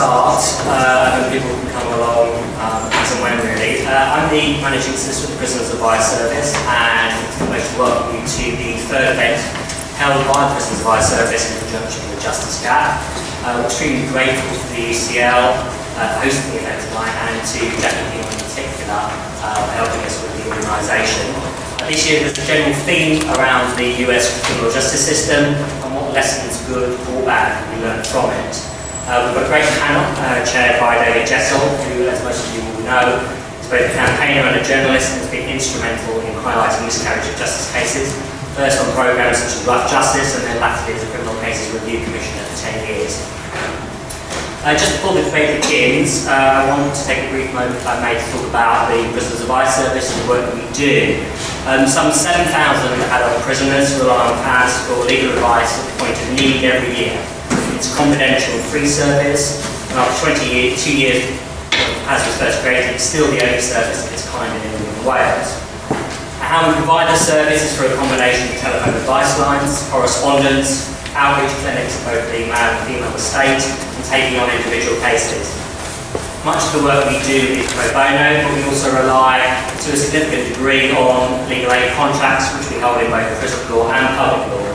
start, and people can come along as and when really. I'm the Managing Solicitor of the Prisoners Advice Service, and I'd like to welcome you to the third event held by the Prisoners Advice Service in conjunction with Justice Gap. We're extremely grateful to the UCL for hosting the event tonight, and to Deputy in particular for helping us with the organisation. This year there's a general theme around the US criminal justice system and what lessons, good or bad, can be learned from it. We've got a great panel chaired by David Jessel, who, as most of you will know, is both a campaigner and a journalist and has been instrumental in highlighting miscarriage of justice cases, first on programmes such as Rough Justice and then latterly as a Criminal Cases Review Commissioner for 10 years. Just before the debate begins, I want to take a brief moment, if I may, to talk about the Prisoners Advice Service and the work that we do. Some 7,000 adult prisoners rely on PAS for legal advice at the point of need every year. It's a confidential and free service, and after 2 years PAS was first created, it's still the only service of its kind in England and Wales. How we provide the service is through a combination of telephone advice lines, correspondence, outreach clinics in both the male and female estate, and taking on individual cases. Much of the work we do is pro bono, but we also rely to a significant degree on legal aid contracts, which we hold in both prison law and public law.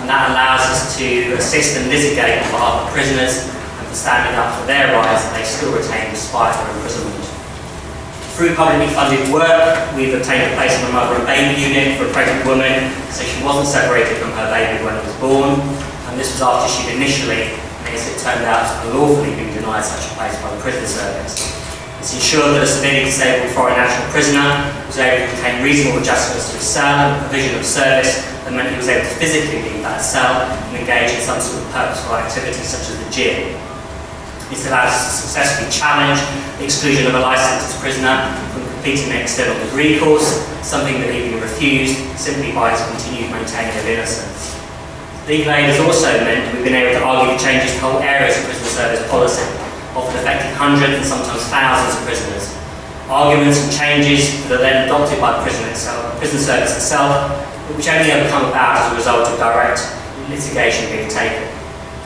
And that allows us to assist and litigate on behalf of prisoners and for standing up for their rights that they still retain despite their imprisonment. Through publicly funded work, we've obtained a place in the mother and baby unit for a pregnant woman, so she wasn't separated from her baby when it was born. And this was after she'd initially, as it turned out, unlawfully been denied such a place by the prison service. This ensured that a severely disabled foreign national prisoner was able to obtain reasonable adjustments to his cell and provision of service that meant he was able to physically leave that cell and engage in some sort of purposeful activity such as the gym. This allowed us to successfully challenge the exclusion of a licensed prisoner from completing an external degree course, something that he'd been refused simply by his continued maintaining of innocence. Legal aid has also meant that we've been able to argue for changes to whole areas of prison service policy, often affecting hundreds and sometimes thousands of prisoners. Arguments and changes that are then adopted by the prison service itself, which only ever come about as a result of direct litigation being taken.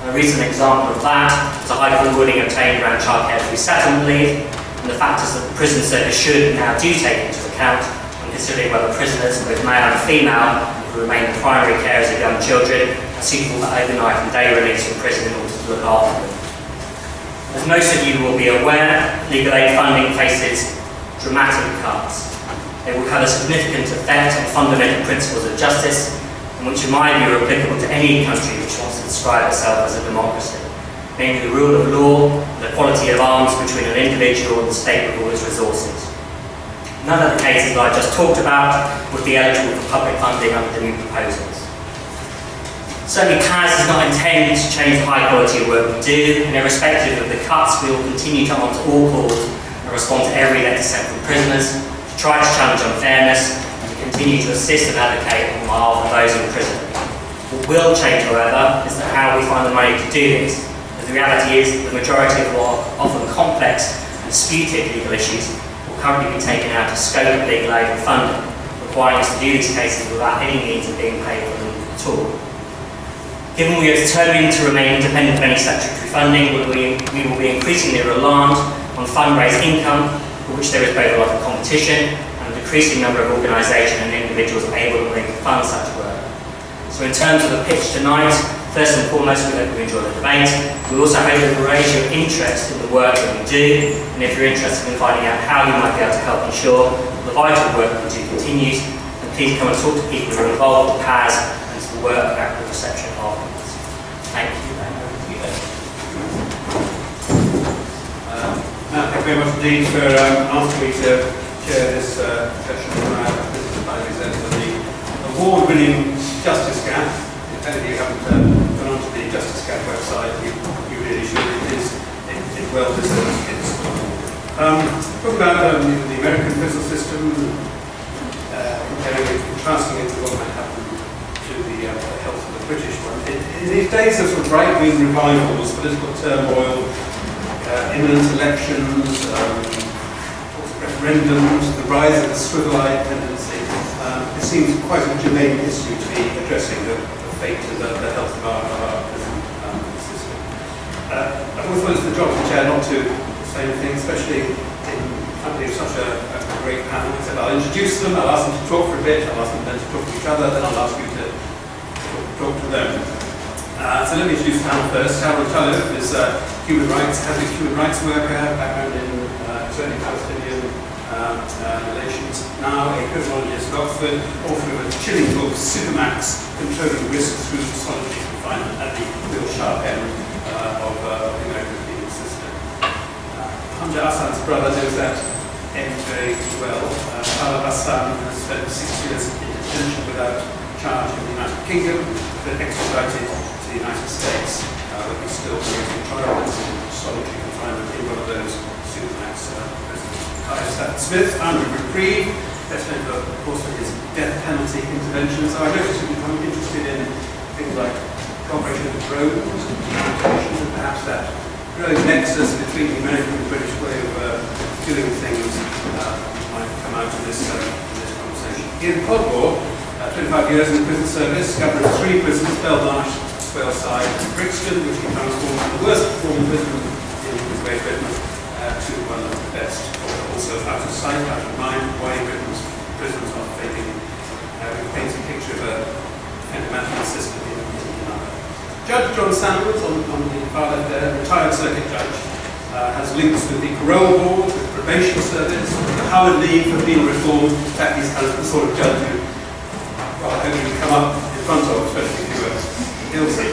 A recent example of that was a High Court ruling obtained around childcare through settlement leave, and the factors that the prison service should now do take into account when considering whether prisoners, both male and female, who remain the primary carers of young children, are suitable for overnight and day release from prison in order to look after them. As most of you will be aware, legal aid funding faces dramatic cuts. It will have a significant effect on fundamental principles of justice, and which in my view are applicable to any country which wants to describe itself as a democracy, namely the rule of law and the equality of arms between an individual and the state with all its resources. None of the cases that I just talked about would be eligible for public funding under the new proposals. Certainly PAS is not intended to change the high quality of work we do, and irrespective of the cuts, we will continue to answer all calls and respond to every letter sent from prisoners, to try to challenge unfairness, continue to assist and advocate on behalf of those in prison. What will change, however, is that how we find the money to do this, as the reality is that the majority of what are often complex and disputed legal issues will currently be taken out of scope of legal aid and funding, requiring us to do these cases without any means of being paid for them at all. Given we are determined to remain independent of any statutory funding, we will be increasingly reliant on fundraised income, for which there is both a lot of competition and a decreasing number of organisations and individuals able to fund such work. So in terms of the pitch tonight, first and foremost, we hope you enjoy the debate. We also hope that we raise your interest in the work that we do, and if you're interested in finding out how you might be able to help ensure the vital work that we do continues, then please come and talk to people who are involved with PAS and to the work at the reception afterwards. Thank you. Thank you very much indeed for asking me to chair this session on business advisory centre for the award-winning Justice Gap. If any of you haven't gone onto the Justice Gap website, you really should. It well deserves its talk about the American prison system, comparing it, contrasting it with what might happen to the health of the British one. In these days of sort of right-wing revivals, political turmoil, imminent elections, referendums, the rise of the swivel-eyed tendency, it seems quite a germane issue to be addressing the fate of the health of our prison system. always thought it's the job of the chair not to say anything, especially in company of such a great panel. Except I'll introduce them, I'll ask them to talk for a bit, I'll ask them then to talk to each other, then I'll ask you to talk to them. So let me introduce the panel first. Harold Tullow is human rights worker, background in Israeli-Palestinian relations, now a criminologist at Oxford, author of a chilling book, Supermax, Controlling Risk Through Solitary Confinement, at the real sharp end of the American penal system. Hamza Hassan's brother knows that end very well. Hamza Hassan has spent 6 years in detention without charge in the United Kingdom, but extradited to the United States, but he's still awaiting trial and solitary confinement in one of those Supermax prisons. Stan Smith, founder of Reprieve, best known for, of course, for his death penalty interventions. So I noticed you've become interested in things like cooperation with drones, and perhaps that growing nexus between the American and British way of doing things might come out of this conversation. Ian Podmore, 25 years in the prison service, governor of 3 prisons, Belmarsh, Swaleside and Brixton, which he transformed from the worst performing prison in Great Britain to one of the best. Also out of sight, out of mind, why Britain's prisons are failing. We paint a picture of a fundamental system in another. Judge John Samuels, on the far left there, retired circuit judge, has links with the parole board, with the probation service, with the Howard League for penal reform. In fact, he's kind of the sort of judge who, well, I hope you come up in front of, especially if you were guilty.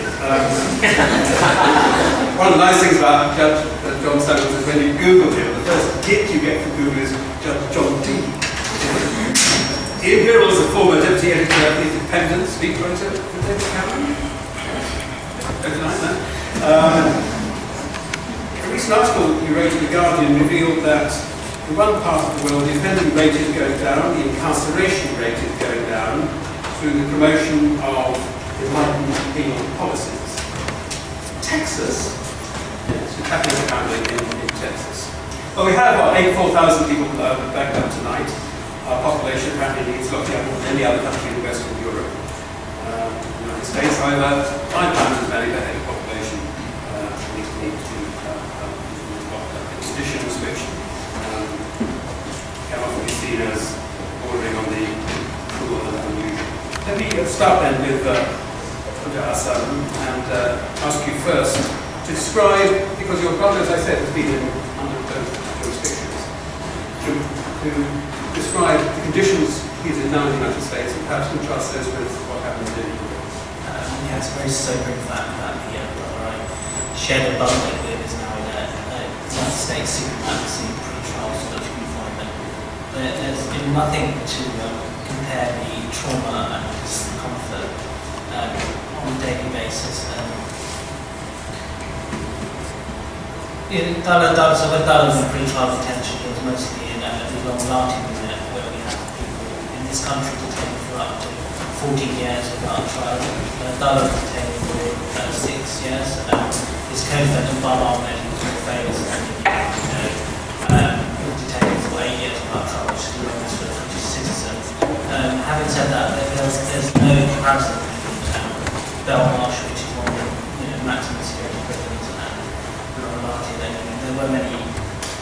One of the nice things about Judge John Samuels is when you Google him, the first hit you get from Google is Judge John D. Ian Birrell is a former deputy editor of The Independent, speechwriter for David Cameron. Don't deny that. A recent article you wrote in The Guardian revealed that in one part of the world the offending rate is going down, the incarceration rate is going down through the promotion of enlightened penal policies. Texas, yes, what's happening apparently in Texas. Well, we have about 4,000 people back up tonight. Our population apparently needs looking at more than any other country in Western Europe. The United States, however, 5 times as many per head of population need to conditions which can often be seen as bordering on the cruel and unusual. Let me start then with Hassan and ask you first to describe, because your brother, as I said, has been in under both jurisdictions, to describe the conditions he's in now in the United States and perhaps contrast those with what happened in Europe. Yeah, it's a very sobering fact that the brother I shared a bubble with is now in a United States Supermax in pre-trial solitary confinement. There's been nothing to compare the trauma and discomfort on a daily basis. So when Dalla was in pre-trial detention, he was mostly in the long-lasting unit where we have people in this country detained for up to 14 years without trial. Dalla was detained for 6 years. His co-defendant, Bob Ahmed, who was very famous and was detained for 8 years without trial, which is the longest for a British citizen. Having said that, there's no comparison between Belmarsh, which is one of the maximum security prisons, and there were many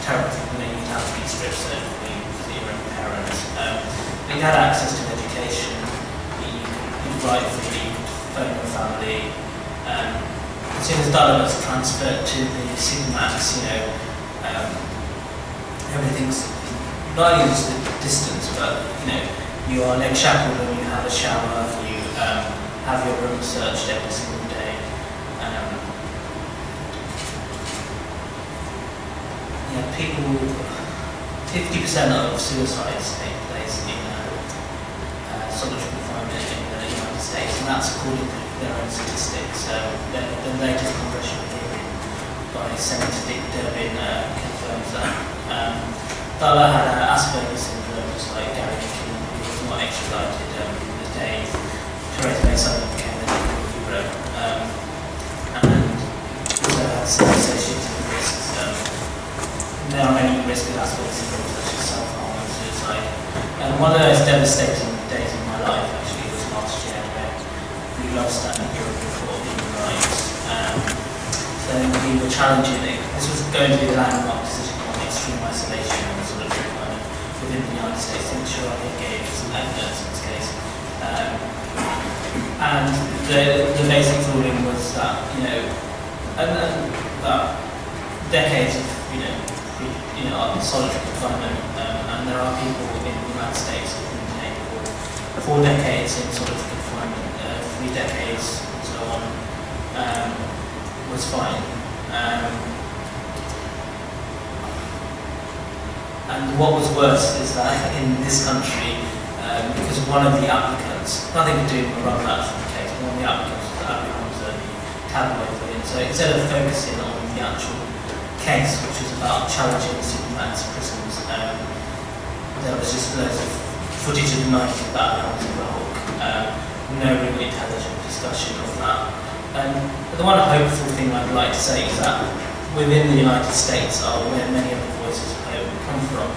terrible things when you'd have to be stripped so for your own parents. But you had access to education, you could write freely, phone your family. As soon as Dalla was transferred to the Supermax, everything's not only just the distance, but you are leg shackled and you have a shower, you have your room searched every single day. 50% of suicides take place in solitary confinement in the United States, and that's according to their own statistics. The latest congressional hearing by Senator Dick Durbin confirms that. Dalla had Asperger's syndrome, just like Gary King, who was not extradited the day Theresa May Sullivan became the Euro, and also had some associated risks. There are many risks with Asperger's syndrome, such as self-harm and suicide. One of those devastating days of my life actually was last year, where we lost that European Court of Human Rights. So we were challenging it. This was going to be the landmark decision on extreme isolation and sort of confinement within the United States. I'm sure I gave some evidence in this case. And the basic ruling was that, that decades of, solitary confinement, and there are people in the United States who have been detained for 4 decades in solitary confinement, 3 decades, and so on, was fine. And what was worse is that in this country, because one of the applicants, nothing to do with the run from the case, one of the applicants was Abraham was a tabloid for him. So instead of focusing on the actual case, which was about challenging the supermax prisons, there was just loads of footage of the night of Abraham's in the Hulk, no real intelligent discussion of that. But the one hopeful thing I'd like to say is that within the United States are where many of the voices of hope come from.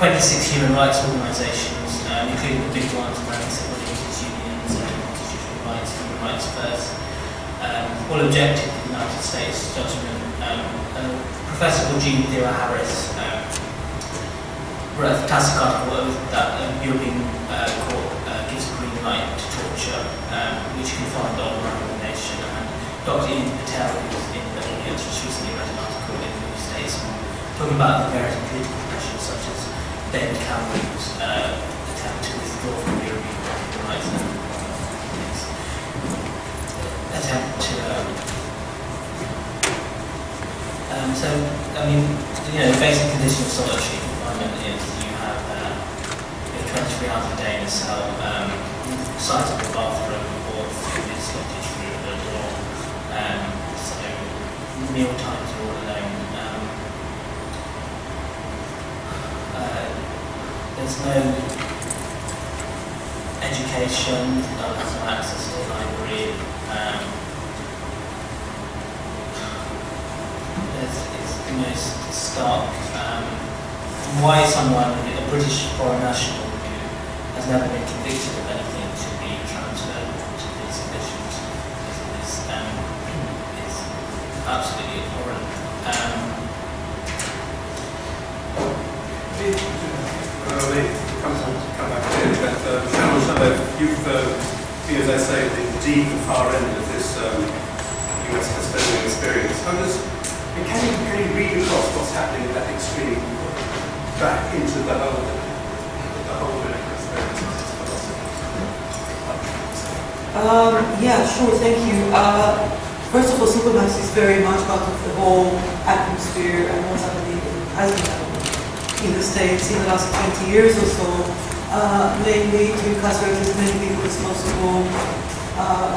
26 human rights organisations, including the big ones, American Civil Liberties Unions, Constitutional Rights, Human Rights First, all objected to the United States judgment. A professor called Jean Theo Harris wrote a fantastic article that European Court gives a green light to torture, which you can find on Around the Nation. And Dr. Ian Patel, who's in the audience, just recently read an article in the States talking about the various political pressures, such as David Cameron's attempt to withdraw from the European Human Rights attempt to the basic condition of solitary confinement is you have 23 hours a day in a cell, sizable bathroom or food is slotted through the door, so meal times are all alone. There's no education, no access to a library. It's the most stark. Why someone, a British foreign national who has never been convicted of anything, should be transferred to these conditions is absolutely abhorrent. Come back to it, but Shannon, you've been, as I say, the deep and far end of this US custodial experience. Can you read across what's happening at that extreme back into the whole experience? Yeah, sure, thank you. First of all, Supermax is very much part of the whole atmosphere and what's happening, has been happening in the States in the last 20 years or so, mainly to incarcerate as many people as possible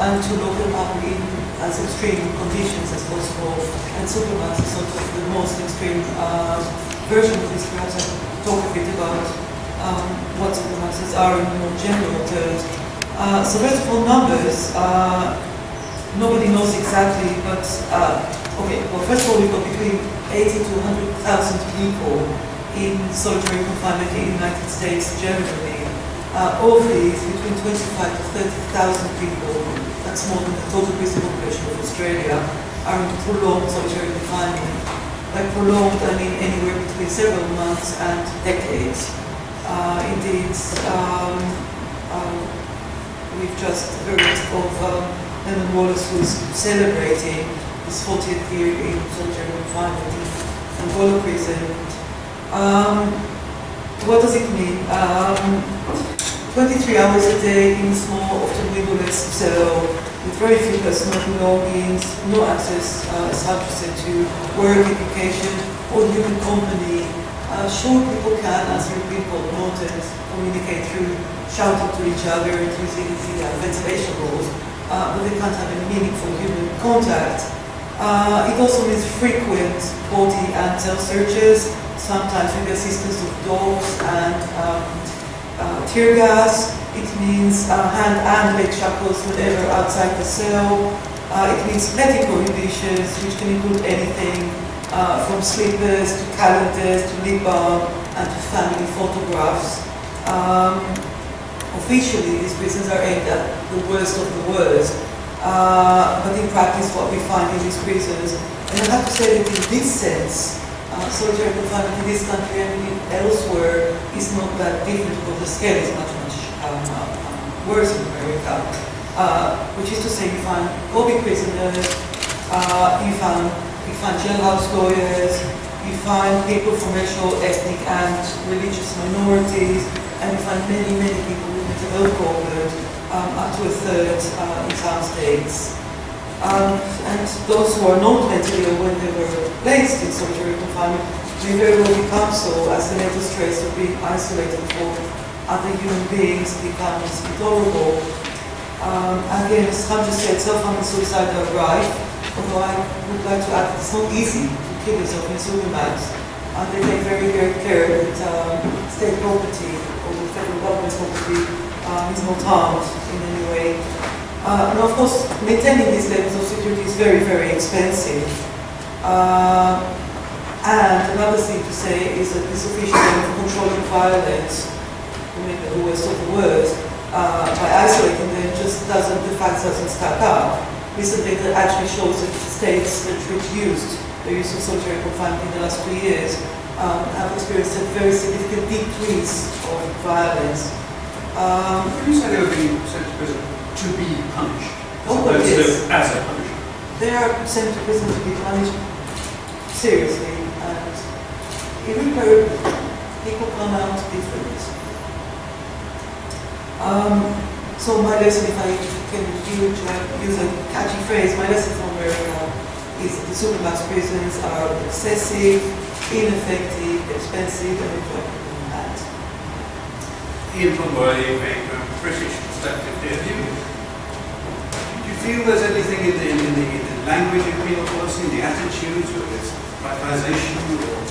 and to lock them up in as extreme conditions as possible. And Supermax is sort of the most extreme version of this. Perhaps I can talk a bit about what Supermaxes are in more general terms. So first of all, numbers. Nobody knows exactly, but okay. Well, first of all, we've got between 80 to 100,000 people in solitary confinement in the United States generally. Of these, between 25 to 30,000 people, that's more than the total prison population of Australia, are in prolonged solitary confinement. By prolonged, I mean anywhere between several months and decades. Indeed, we've just heard of Lennon Wallace, who is celebrating his 40th year in solitary confinement in Angola prison. What does it mean? 23 hours a day in a small, often windowless cell with very few personal belongings, no access, as Hunter said, to work, education, or human company. Sure, people can, as European Court noted, communicate through shouting to each other and using ventilation rules, but they can't have any meaningful human contact. It also means frequent body and cell searches, sometimes with the assistance of dogs and tear gas. It means hand and leg shackles whenever outside the cell. It means petty prohibitions, which can include anything from slippers to calendars to lip balm and to family photographs. Officially, these prisons are aimed at the worst of the worst, but in practice what we find in these prisons, and I have to say that in this sense, solitary confinement in this country and elsewhere is not that different, because the scale is much worse in America. Which is to say, you find COVID prisoners, you find jailhouse lawyers, you find people from racial, ethnic and religious minorities, and you find many people with mental health problems, up to a third in some states. And those who are not mentally ill when they were placed in solitary confinement may very well become so as the mental stress of being isolated from other human beings becomes intolerable. Again, as Hamza said, self-harm and suicide are rife, although I would like to add that it's not easy to kill yourself in supermax. They take very care that state property or the federal government's property is not harmed in any way. And of course, maintaining these levels of security is very expensive. And another thing to say is that the sufficient level of controlling violence, to make the worst of the worst, by isolating them, the facts doesn't stack up. Recently, that actually shows that states that reduced the use of solitary confinement in the last 2 years have experienced a very significant decrease of violence. When you say they were being sent to prison to be punished, yes. as a punishment? They are sent to prison to be punished seriously and irreparably. People come out different. So my lesson, if I can use a catchy phrase, my lesson from America is that the supermax prisons are excessive, ineffective, expensive, and intractable bad. Ian Plumway, a British perspective here. Do you feel there's anything in the language of penal policy, in the attitudes, whether it's privatisation or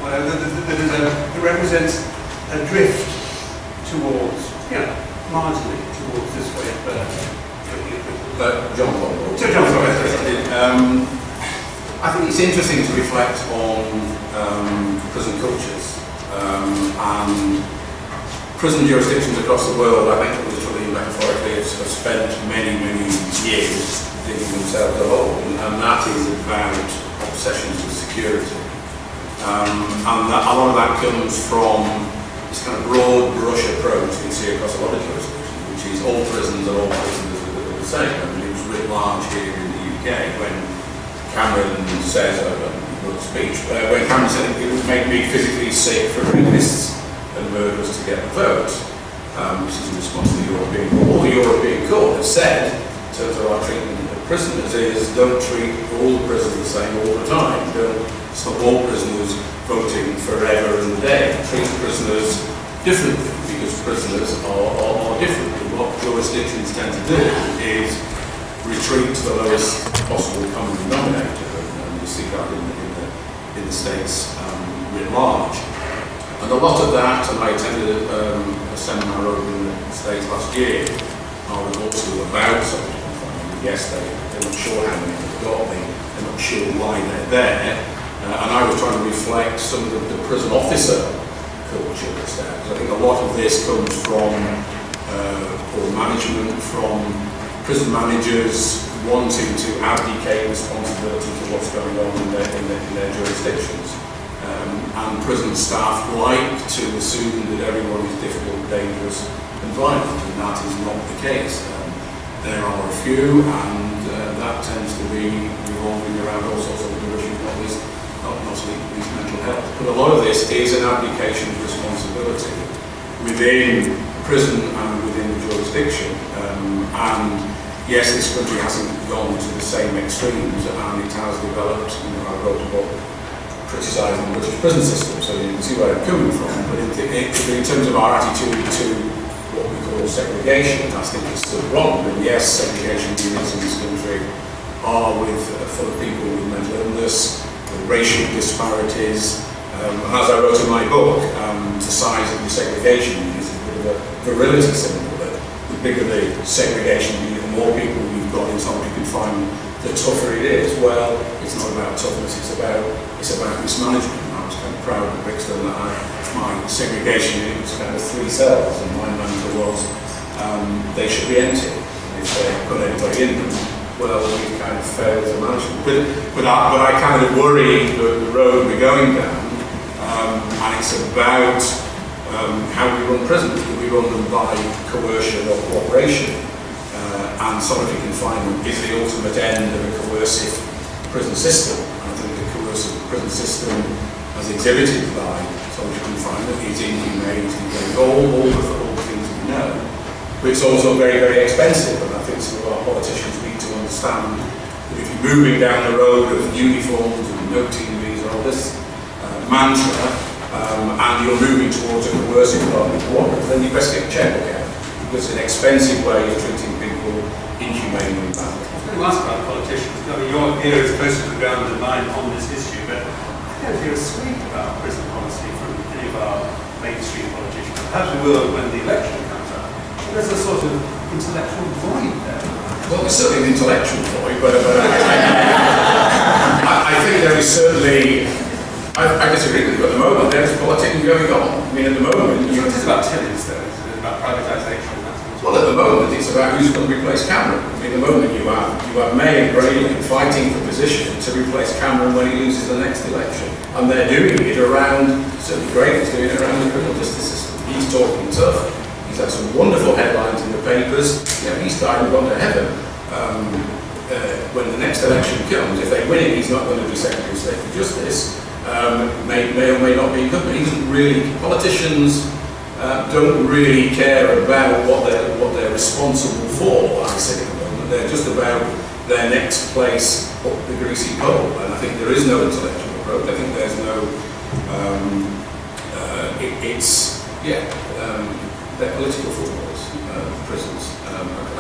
whatever, that represents a drift towards, marginally towards this way of John Paul. So John, sorry. I think it's interesting to reflect on prison cultures and prison jurisdictions across the world. I think literally, metaphorically, have spent many years digging themselves a hole, and that is about obsessions with security. And that, a lot of that comes from this kind of broad brush approach we see across a lot of jurisdictions, which is all prisons are all prisoners are the same. I mean, it was writ large here in the UK when Cameron says, when Cameron said it would make me physically sick for rapists and murderers to get the vote, which is in response to the European Court. All the European Court have said, in terms of our treatment of prisoners, is don't treat all the prisoners the same all the time. Don't stop all prisoners voting forever and a day. Treat prisoners differently, because prisoners are different. And what jurisdictions tend to do is retreat to the lowest possible common denominator, and you see that in the States writ large. And a lot of that, and I attended a seminar over in the States last year, was also about solitary confinement. Yes, they're not sure how many they've got, they're not sure why they're there, and I was trying to reflect some of the prison officer culture that's there. Because I think a lot of this comes from poor management, from prison managers wanting to abdicate responsibility for what's going on in their jurisdictions. And prison staff like to assume that everyone is difficult, dangerous and violent, and that is not the case. There are a few, and that tends to be revolving around all sorts of other issues, not least mental health. But a lot of this is an abdication of responsibility within prison and within the jurisdiction. And yes, this country hasn't gone to the same extremes, and it has developed, I wrote a book criticising the British prison system, so you can see where I'm coming from. But in terms of our attitude to what we call segregation, I think it's still wrong. And yes, segregation units in this country are full of people with mental illness, with racial disparities. And as I wrote in my book, the size of the segregation unit is a bit of a virility symbol. That the bigger the segregation unit, the more people you've got in solitary confinement, the tougher it is. Well, it's not about toughness, it's about mismanagement. I was kind of proud of Brixton that my segregation unit was kind of 3 cells, and my mantra was they should be empty. If if they haven't got anybody in them, well, we've kind of failed as a management. But I kind of worry the road we're going down, and it's about how we run prisons. Do we run them by coercion or cooperation? And solitary confinement is the ultimate end of a coercive prison system. And I think the coercive prison system, as exhibited by solitary confinement, is inhumane, all the things we know. But it's also very, very expensive, and I think some of our politicians need to understand that if you're moving down the road of uniforms and no TVs and all this mantra, and you're moving towards a coercive public order, then you best get a checkbook out, because it's an expensive way of treating people inhumanely and badly. I was going to ask about politicians. I mean, your ear is close to the ground than mine on this issue, but I don't hear a squeak about prison policy from any of our mainstream politicians. Perhaps we will when the election comes up. There's a sort of intellectual void there. Well, there's certainly an intellectual void, but I think there is certainly. I disagree with you. At the moment, there's politics going on. I mean, at the moment, It's about tenants, though. It's about privatisation. Well, at the moment, it's about who's going to replace Cameron. I mean, at the moment, you have May and Grayling fighting for position to replace Cameron when he loses the next election, and they're doing it around. Certainly, Grayling's doing it around the criminal justice system. He's talking tough. He's had some wonderful headlines in the papers. You know, he's died and gone to heaven. When the next election comes, if they win it, he's not going to be Secretary of State for Justice. May or may not be government. He doesn't really. Politicians don't really care about what they're responsible for. I say at the moment, they're just about their next place up the greasy pole. And I think there is no intellectual growth. I think there's no. They're political footballs, prisons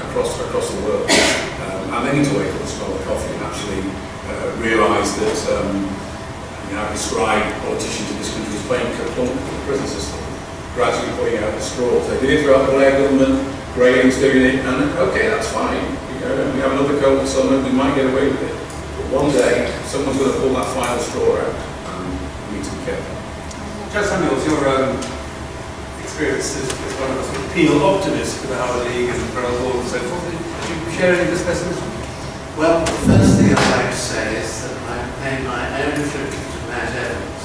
across the world, and they need to wake up and smell the coffee and actually realise that. I describe politicians in this country as playing kerplunk with the prison system, gradually putting out the straws. They did it throughout the Blair government, Grayling's doing it, and okay, that's fine. We have another cold summer, we might get away with it. But one day, someone's going to pull that final straw out, and we need to be careful. Judge Samuels, your experience as one of us, a penal optimist for the Howard League and Parole Board and so forth, do you share any of this pessimism? Well, the first thing I'd like to say is that I pay my own tribute to Matt Evans,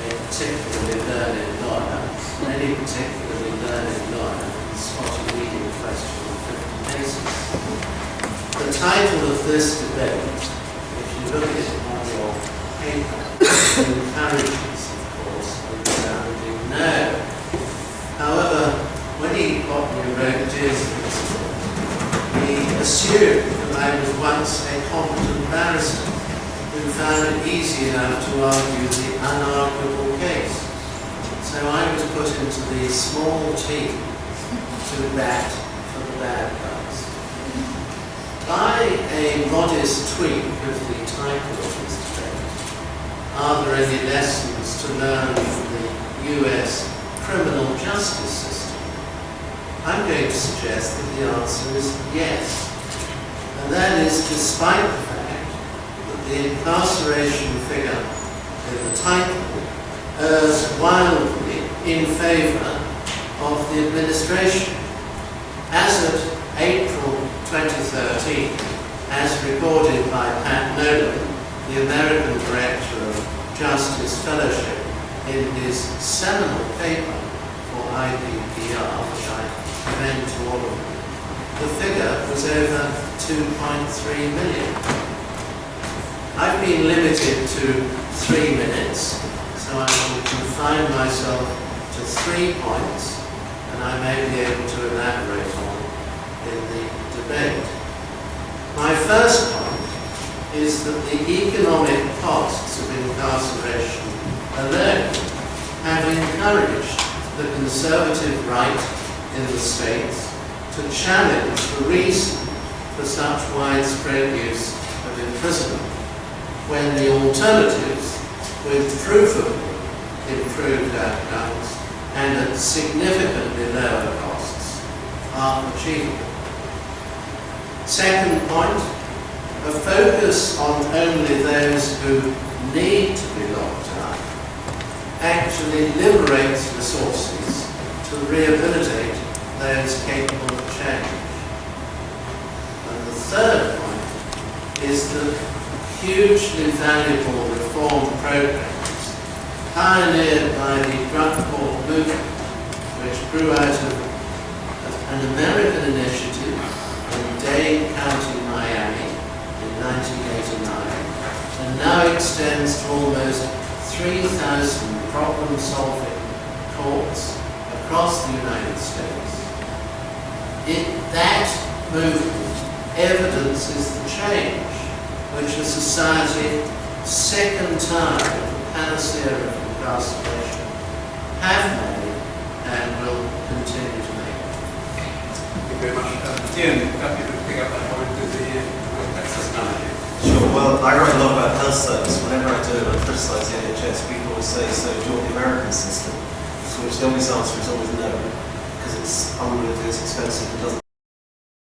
a particularly learned lawyer, any particularly learned lawyer, and spotted reading a question on 50 paces. The title of this debate, if you look at it on your paper, encourages, of course, a resounding no. However, when he got me wrote Dear's principle, he assumed that I was once a competent barrister who found it easy enough to argue the unarguable case. So I was put into the small team to bat for the bad guys. By a modest tweak of the title of this debate, are there any lessons to learn from the US criminal justice system? I'm going to suggest that the answer is yes. And that is despite the fact that the incarceration figure in the title errs wildly in favour of the administration. As of April 2013, as recorded by Pat Nolan, the American Director of Justice Fellowship, in his seminal paper for IPPR, which I commend to all of you, the figure was over 2.3 million. I've been limited to 3 minutes, so I will confine myself to 3 points, and I may be able to elaborate on in the debate. My first point is that the economic costs of incarceration alone have encouraged the conservative right in the States to challenge the reason for such widespread use of imprisonment, when the alternatives, with provably improved outcomes and at significantly lower costs, are achievable. Second point, a focus on only those who need to be locked up actually liberates resources to rehabilitate those capable of change. third point is the hugely valuable reform programs pioneered by the drug court movement, which grew out of an American initiative in Dade County, Miami in 1989, and now extends to almost 3,000 problem-solving courts across the United States. That movement evidences the change which a society sick and tired of the panacea of incarceration have made and will continue to make. Thank you very much. Ian, happy to pick up that point with the accessibility. Sure, well, I write a lot about health service. Whenever I do it, I criticise the NHS. People always say, so do you want the American system? To which the obvious answer is always no, because it's unlimited, it's expensive, and doesn't